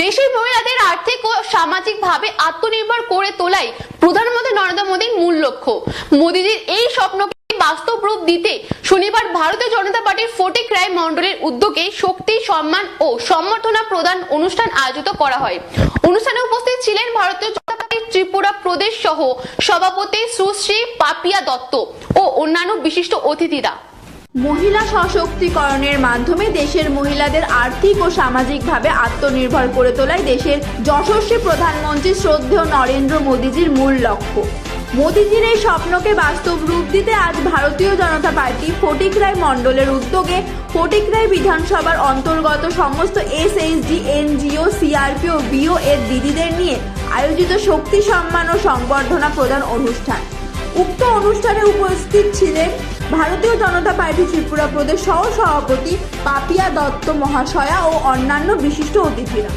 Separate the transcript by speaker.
Speaker 1: দেশের মহিলাদের আর্থিক ও সামাজিকভাবে আত্মনির্ভর করে তোলাই প্রধানমন্ত্রী নরেন্দ্র মোদীর মূল লক্ষ্য। মোদীজির এই স্বপ্নকে বাস্তব রূপ দিতে শনিবার ভারতীয় জনতা পার্টির ফটিক রায় মন্ডলের উদ্যোগে শক্তি, সম্মান ও সম্বর্ধনা প্রদান অনুষ্ঠান আয়োজিত করা হয়। অনুষ্ঠানে উপস্থিত ছিলেন ভারতীয় জনতা পার্টির ত্রিপুরা প্রদেশ সহ সভাপতি সুশ্রী পাপিয়া দত্ত ও অন্যান্য বিশিষ্ট অতিথিরা।
Speaker 2: মহিলা সশক্তিকরণের মাধ্যমে দেশের মহিলাদের আর্থিক ও সামাজিকভাবে আত্মনির্ভর করে তোলাই দেশের যশস্বী প্রধানমন্ত্রী শ্রদ্ধেয় নরেন্দ্র মোদীজির মূল লক্ষ্য। মোদীজির এই স্বপ্নকে বাস্তব রূপ দিতে আজ ভারতীয় জনতা পার্টি ফটিক রায় মণ্ডলের উদ্যোগে ফটিক রায় বিধানসভার অন্তর্গত সমস্ত এসএইচজি, এনজিও, সিআরপি ও বিও এর দিদিদের নিয়ে আয়োজিত শক্তি, সম্মান ও সংবর্ধনা প্রদান অনুষ্ঠান। উক্ত অনুষ্ঠানে উপস্থিত ছিলেন ভারতীয় জনতা পার্টি ত্রিপুরা প্রদেশ সহ সভাপতি পাপিয়া দত্ত মহাশয়া ও অন্যান্য বিশিষ্ট অতিথিরা।